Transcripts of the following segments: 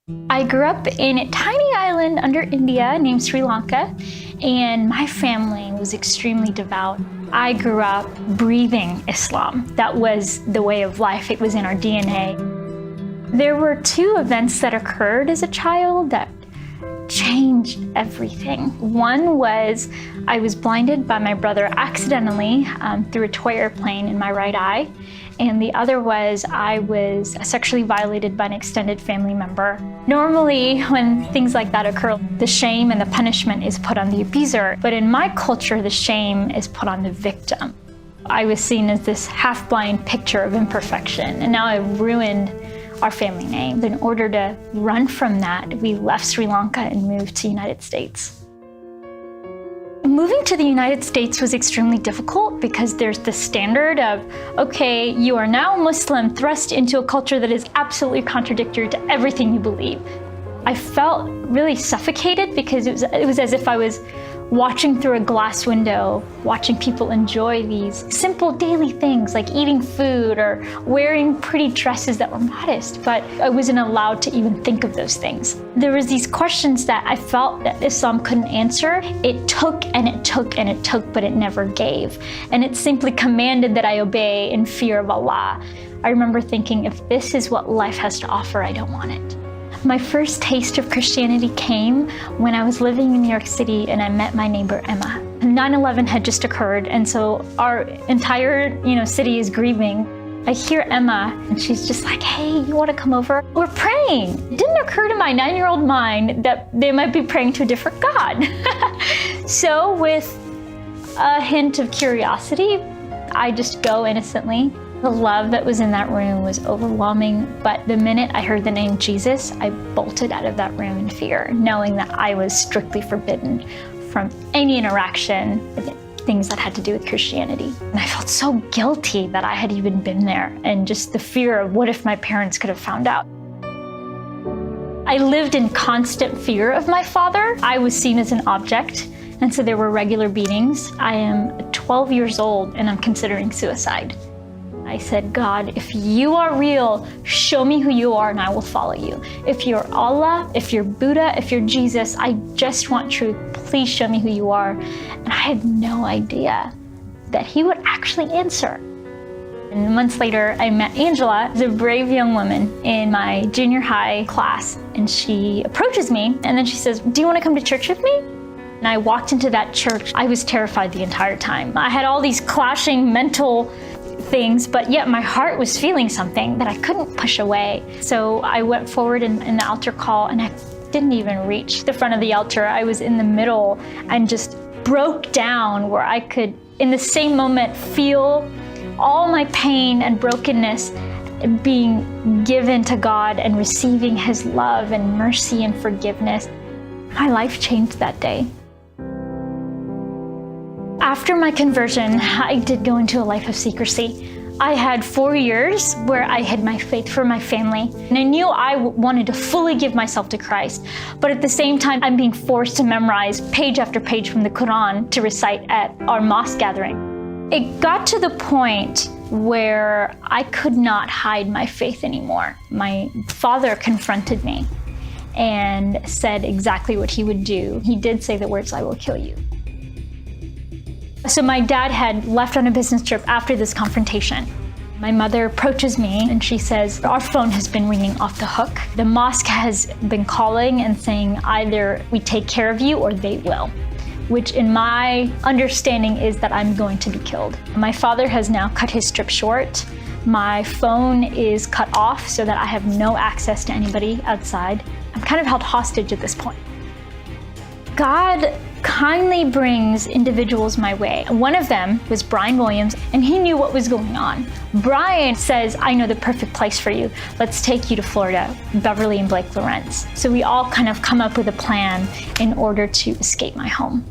I grew up in a tiny island under India named Sri Lanka, and my family was extremely devout. I grew up breathing Islam. That was the way of life. It was in our DNA. There were two events that occurred as a child that changed everything. One was I was blinded by my brother accidentally through a toy airplane in my right eye. And the other was I was sexually violated by an extended family member. Normally, when things like that occur, the shame and the punishment is put on the abuser. But in my culture, the shame is put on the victim. I was seen as this half-blind picture of imperfection, and now I've ruined our family name. In order to run from that, we left Sri Lanka and moved to the United States. Moving to the United States was extremely difficult because there's the standard of, okay, you are now Muslim, thrust into a culture that is absolutely contradictory to everything you believe. I felt really suffocated because it was as if I was watching through a glass window, watching people enjoy these simple daily things like eating food or wearing pretty dresses that were modest, but I wasn't allowed to even think of those things. There was these questions that I felt that Islam couldn't answer. It took and it took and it took, but it never gave. And it simply commanded that I obey in fear of Allah. I remember thinking, if this is what life has to offer, I don't want it. My first taste of Christianity came when I was living in New York City and I met my neighbor, Emma. 9/11 had just occurred, and so our entire city is grieving. I hear Emma, and she's just like, hey, you want to come over? We're praying. It didn't occur to my 9-year-old mind that they might be praying to a different God. So with a hint of curiosity, I just go innocently. The love that was in that room was overwhelming, but the minute I heard the name Jesus, I bolted out of that room in fear, knowing that I was strictly forbidden from any interaction with things that had to do with Christianity. And I felt so guilty that I had even been there, and just the fear of what if my parents could have found out. I lived in constant fear of my father. I was seen as an object, and so there were regular beatings. I am 12 years old and I'm considering suicide. I said, God, if you are real, show me who you are and I will follow you. If you're Allah, if you're Buddha, if you're Jesus, I just want truth. Please show me who you are. And I had no idea that he would actually answer. And months later, I met Angela, who's a brave young woman in my junior high class. And she approaches me and then she says, do you want to come to church with me? And I walked into that church. I was terrified the entire time. I had all these clashing mental things, but yet my heart was feeling something that I couldn't push away. So I went forward in the altar call and I didn't even reach the front of the altar. I was in the middle and just broke down where I could, in the same moment, feel all my pain and brokenness being given to God and receiving his love and mercy and forgiveness. My life changed that day. After my conversion, I did go into a life of secrecy. I had 4 years where I hid my faith from my family, and I knew I wanted to fully give myself to Christ, but at the same time, I'm being forced to memorize page after page from the Quran to recite at our mosque gathering. It got to the point where I could not hide my faith anymore. My father confronted me and said exactly what he would do. He did say the words, I will kill you. So my dad had left on a business trip after this confrontation. My mother approaches me and she says, our phone has been ringing off the hook. The mosque has been calling and saying either we take care of you or they will, which in my understanding is that I'm going to be killed. My father has now cut his trip short. My phone is cut off so that I have no access to anybody outside. I'm kind of held hostage at this point. God kindly brings individuals my way. One of them was Brian Williams, and he knew what was going on. Brian says, I know the perfect place for you. Let's take you to Florida, Beverly and Blake Lawrence. So we all kind of come up with a plan in order to escape my home.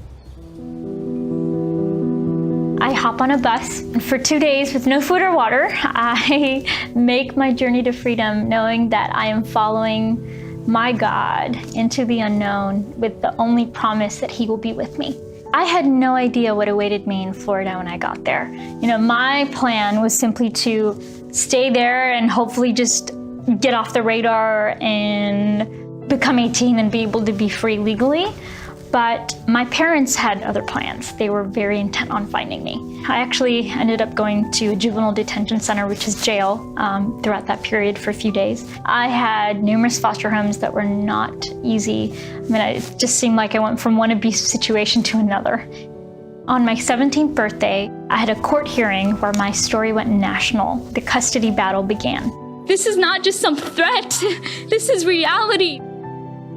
I hop on a bus, and for 2 days with no food or water, I make my journey to freedom, knowing that I am following my God into the unknown with the only promise that he will be with me. I had no idea what awaited me in Florida when I got there. My plan was simply to stay there and hopefully just get off the radar and become 18 and be able to be free legally. But my parents had other plans. They were very intent on finding me. I actually ended up going to a juvenile detention center, which is jail, throughout that period for a few days. I had numerous foster homes that were not easy. I mean, it just seemed like I went from one abusive situation to another. On my 17th birthday, I had a court hearing where my story went national. The custody battle began. This is not just some threat. This is reality.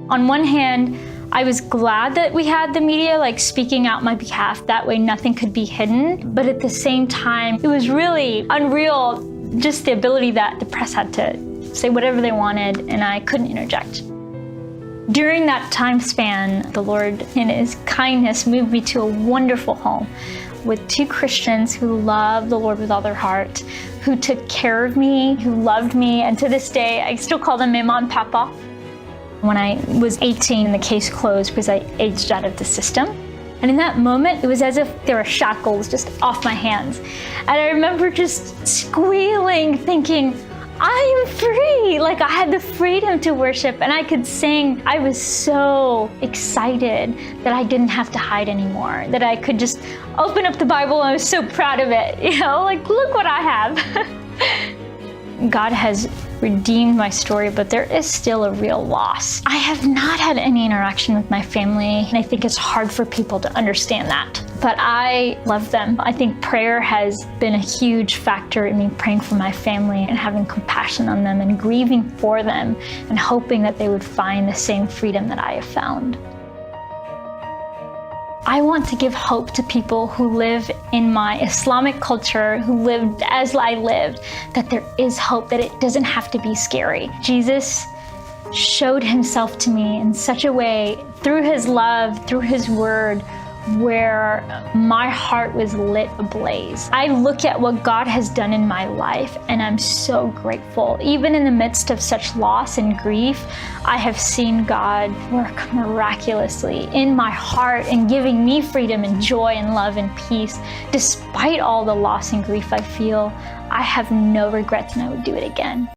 On one hand, I was glad that we had the media speaking out on my behalf. That way nothing could be hidden. But at the same time, it was really unreal, just the ability that the press had to say whatever they wanted and I couldn't interject. During that time span, the Lord, in His kindness, moved me to a wonderful home with 2 Christians who love the Lord with all their heart, who took care of me, who loved me, and to this day, I still call them Mama and Papa. When I was 18, the case closed because I aged out of the system. And in that moment, it was as if there were shackles just off my hands. And I remember just squealing, thinking, I am free. I had the freedom to worship and I could sing. I was so excited that I didn't have to hide anymore, that I could just open up the Bible and I was so proud of it. Look what I have. God has redeemed my story, but there is still a real loss. I have not had any interaction with my family, and I think it's hard for people to understand that. But I love them. I think prayer has been a huge factor in me praying for my family and having compassion on them and grieving for them and hoping that they would find the same freedom that I have found. I want to give hope to people who live in my Islamic culture, who lived as I lived, that there is hope, that it doesn't have to be scary. Jesus showed Himself to me in such a way, through His love, through His word, where my heart was lit ablaze. I look at what God has done in my life and I'm so grateful. Even in the midst of such loss and grief, I have seen God work miraculously in my heart and giving me freedom and joy and love and peace. Despite all the loss and grief I feel, I have no regrets and I would do it again.